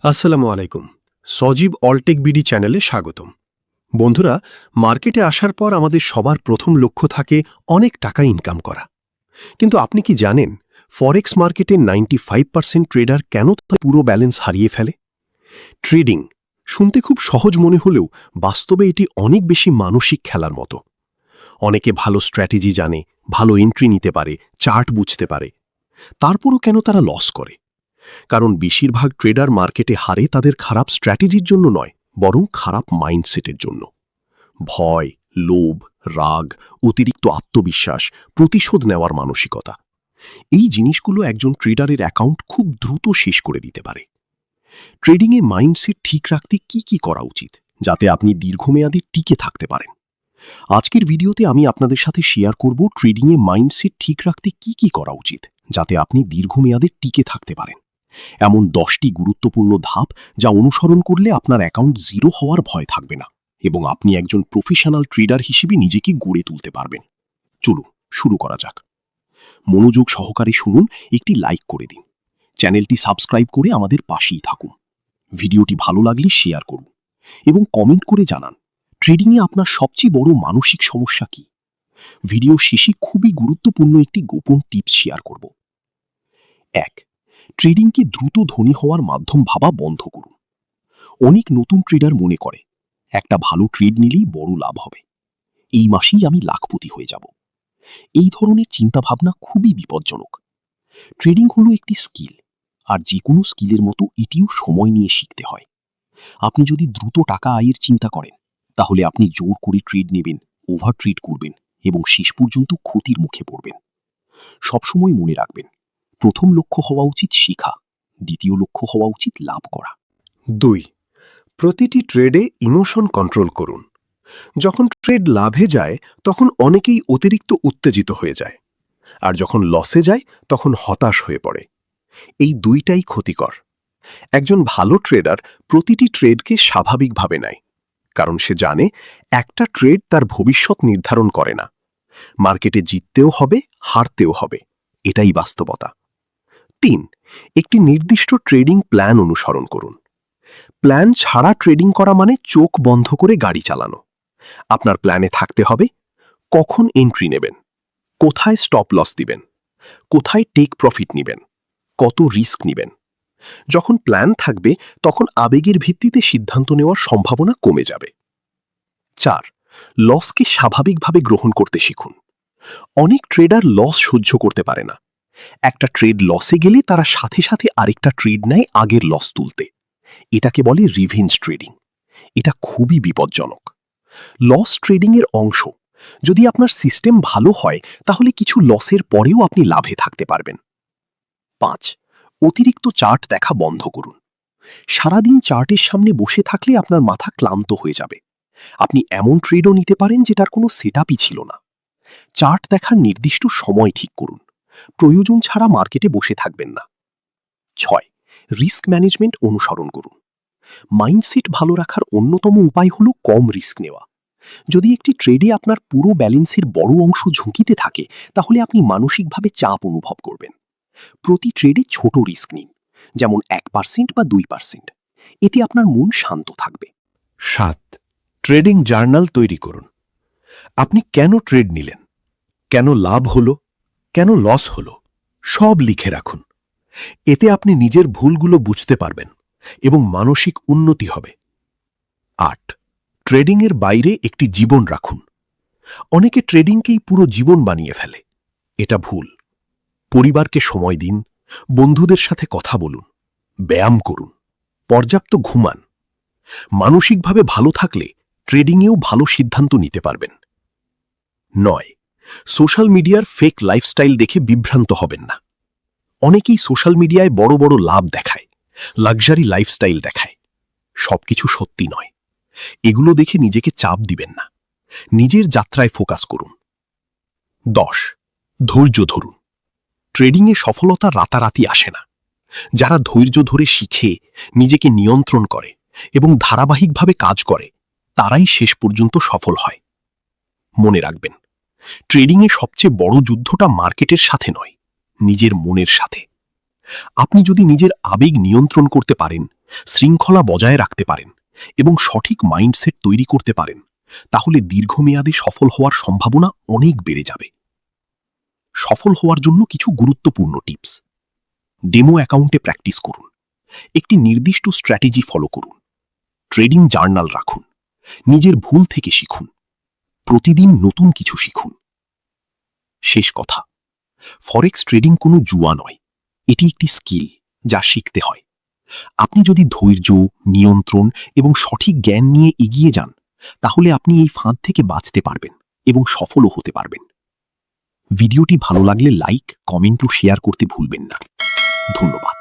আসসালামু আলাইকুম। সজীব অলটেক বিডি চ্যানেলে স্বাগতম। বন্ধুরা, মার্কেটে আসার পর আমাদের সবার প্রথম লক্ষ্য থাকে অনেক টাকা ইনকাম করা। কিন্তু আপনি কি জানেন ফরেক্স মার্কেটে 95% ট্রেডার কেন তার পুরো ব্যালেন্স হারিয়ে ফেলে? ট্রেডিং শুনতে খুব সহজ মনে হলেও বাস্তবে এটি অনেক বেশি মানসিক খেলার মতো। অনেকে ভালো স্ট্র্যাটেজি জানে, ভালো এন্ট্রি নিতে পারে, চার্ট বুঝতে পারে, তারপরও কেন তারা লস করে? কারণ বেশিরভাগ ট্রেডার মার্কেটে হারে তাদের খারাপ স্ট্র্যাটেজির জন্য নয়, বরং খারাপ মাইন্ডসেটের জন্য। ভয়, লোভ, রাগ, অতিরিক্ত আত্মবিশ্বাস, প্রতিশোধ নেওয়ার মানসিকতা, এই জিনিসগুলো একজন ট্রেডারের অ্যাকাউন্ট খুব দ্রুত শেষ করে দিতে পারে। ট্রেডিংয়ে মাইন্ডসেট ঠিক রাখতে কি করা উচিত, যাতে আপনি দীর্ঘমেয়াদে টিকে থাকতে পারেন? আজকের ভিডিওতে আমি আপনাদের সাথে শেয়ার করব ট্রেডিংয়ে মাইন্ডসেট ঠিক রাখতে কি করা উচিত, যাতে আপনি দীর্ঘমেয়াদে টিকে থাকতে পারেন। এমন 10টি গুরুত্বপূর্ণ ধাপ যা অনুসরণ করলে আপনার অ্যাকাউন্ট জিরো হওয়ার ভয় থাকবে না এবং আপনি একজন প্রফেশনাল ট্রেডার হিসেবে নিজেকে গড়ে তুলতে পারবেন। চলুন শুরু করা যাক। মনোযোগ সহকারে শুনুন, একটি লাইক করে দিন, চ্যানেলটি সাবস্ক্রাইব করে আমাদের পাশেই থাকুন। ভিডিওটি ভালো লাগলে শেয়ার করুন এবং কমেন্ট করে জানান ট্রেডিংয়ে আপনার সবচেয়ে বড় মানসিক সমস্যা কি। ভিডিও শেষে খুবই গুরুত্বপূর্ণ একটি গোপন টিপস শেয়ার করব। 1. ট্রেডিংকে দ্রুত ধনী হওয়ার মাধ্যম ভাবা বন্ধ করুন। অনেক নতুন ট্রেডার মনে করে একটা ভালো ট্রেড নিলেই বড় লাভ হবে, এই মাসেই আমি লাখপতি হয়ে যাব। এই ধরনের চিন্তাভাবনা খুবই বিপজ্জনক। ট্রেডিং হলো একটি স্কিল, আর যে কোনো স্কিলের মতো এটিও সময় নিয়ে শিখতে হয়। আপনি যদি দ্রুত টাকা আয়ের চিন্তা করেন, তাহলে আপনি জোর করে ট্রেড নেবেন, ওভার ট্রেড করবেন এবং শেষ পর্যন্ত ক্ষতির মুখে পড়বেন। সবসময় মনে রাখবেন, প্রথম লক্ষ্য হওয়া উচিত শেখা, দ্বিতীয় লক্ষ্য হওয়া উচিত লাভ করা। 2. প্রতিটি ট্রেডে ইমোশন কন্ট্রোল করুন। যখন ট্রেড লাভে যায় তখন অনেকেই অতিরিক্ত উত্তেজিত হয়ে যায়, আর যখন লসে যায় তখন হতাশ হয়ে পড়ে। এই দুইটাই ক্ষতিকর। একজন ভালো ট্রেডার প্রতিটি ট্রেডকে স্বাভাবিকভাবে নেয়, কারণ সে জানে একটা ট্রেড তার ভবিষ্যৎ নির্ধারণ করে না। মার্কেটে জিততেও হবে, হারতেও হবে, এটাই বাস্তবতা। 3. একটি নির্দিষ্ট ট্রেডিং প্ল্যান অনুসরণ করুন। প্ল্যান ছাড়া ট্রেডিং করা মানে চোখ বন্ধ করে গাড়ি চালানো। আপনার প্ল্যানে থাকতে হবে কখন এন্ট্রি নেবেন, কোথায় স্টপ লস দিবেন, কোথায় টেক প্রফিট নেবেন, কত রিস্ক নেবেন। যখন প্ল্যান থাকবে তখন আবেগের ভিত্তিতে সিদ্ধান্ত নেওয়ার সম্ভাবনা কমে যাবে। 4. লসকে স্বাভাবিকভাবে গ্রহণ করতে শিখুন। অনেক ট্রেডার লস সহ্য করতে পারে না। একটা ট্রেড লসে গেলে তারা সাথে সাথে আরেকটা ট্রেড নেয় আগের লস তুলতে। এটাকে বলে রিভেঞ্জ ট্রেডিং। এটা খুবই বিপজ্জনক। লস ট্রেডিংয়ের অংশ। যদি আপনার সিস্টেম ভালো হয় তাহলে কিছু লসের পরেও আপনি লাভে থাকতে পারবেন। 5. অতিরিক্ত চার্ট দেখা বন্ধ করুন। সারাদিন চার্টের সামনে বসে থাকলে আপনার মাথা ক্লান্ত হয়ে যাবে। আপনি এমন ট্রেডও নিতে পারেন যেটার কোনো সেটআপই ছিল না। চার্ট দেখার নির্দিষ্ট সময় ঠিক করুন। প্রয়োজন ছাড়া মার্কেটে বসে থাকবেন না। 6. রিস্ক ম্যানেজমেন্ট অনুসরণ করুন। মাইন্ডসেট ভালো রাখার অন্যতম উপায় হল কম রিস্ক নেওয়া। যদি একটি ট্রেডে আপনার পুরো ব্যালেন্সের বড় অংশ ঝুঁকিতে থাকে, তাহলে আপনি মানসিকভাবে চাপ অনুভব করবেন। প্রতি ট্রেডে ছোট রিস্ক নিন, যেমন 1% বা 2%। এতে আপনার মন শান্ত থাকবে। 7. ট্রেডিং জার্নাল তৈরি করুন। আপনি কেন ট্রেড নিলেন, কেন লাভ হলো, কেন লস হলো, সব লিখে রাখুন। এতে আপনি নিজের ভুলগুলো বুঝতে পারবেন এবং মানসিক উন্নতি হবে। 8. ট্রেডিংয়ের বাইরে একটি জীবন রাখুন। অনেকে ট্রেডিংকেই পুরো জীবন বানিয়ে ফেলে। এটা ভুল। পরিবারকে সময় দিন, বন্ধুদের সাথে কথা বলুন, ব্যায়াম করুন, পর্যাপ্ত ঘুমান। মানসিকভাবে ভালো থাকলে ট্রেডিংয়েও ভালো সিদ্ধান্ত নিতে পারবেন। 9. সোশ্যাল মিডিয়ার ফেক লাইফস্টাইল দেখে বিভ্রান্ত হবেন না। অনেকেই সোশ্যাল মিডিয়ায় বড় বড় লাভ দেখায়, লাক্সারি লাইফস্টাইল দেখায়। সবকিছু সত্যি নয়। এগুলো দেখে নিজেকে চাপ দিবেন না। নিজের যাত্রায় ফোকাস করুন। 10. ধৈর্য ধরুন। ট্রেডিংয়ে সফলতা রাতারাতি আসে না। যারা ধৈর্য ধরে শিখে, নিজেকে নিয়ন্ত্রণ করে এবং ধারাবাহিকভাবে কাজ করে, তারাই শেষ পর্যন্ত সফল হয়। মনে রাখবেন, ট্রেডিংয়ে সবচেয়ে বড় যুদ্ধটা মার্কেটের সাথে নয়, নিজের মনের সাথে। আপনি যদি নিজের আবেগ নিয়ন্ত্রণ করতে পারেন, শৃঙ্খলা বজায় রাখতে পারেন এবং সঠিক মাইন্ডসেট তৈরি করতে পারেন, তাহলে দীর্ঘমেয়াদে সফল হওয়ার সম্ভাবনা অনেক বেড়ে যাবে। সফল হওয়ার জন্য কিছু গুরুত্বপূর্ণ টিপস। ডেমো অ্যাকাউন্টে প্র্যাকটিস করুন। একটি নির্দিষ্ট স্ট্র্যাটেজি ফলো করুন। ট্রেডিং জার্নাল রাখুন। নিজের ভুল থেকে শিখুন। প্রতিদিন নতুন কিছু শিখুন। শেষ কথা, ফরেক্স ট্রেডিং কোনো জুয়া নয়, এটি একটি স্কিল যা শিখতে হয়। আপনি যদি ধৈর্য, নিয়ন্ত্রণ এবং সঠিক জ্ঞান নিয়ে এগিয়ে যান, তাহলে আপনি এই ফাঁদ থেকে বাঁচতে পারবেন এবং সফলও হতে পারবেন। ভিডিওটি ভালো লাগলে লাইক, কমেন্ট ও শেয়ার করতে ভুলবেন না। ধন্যবাদ।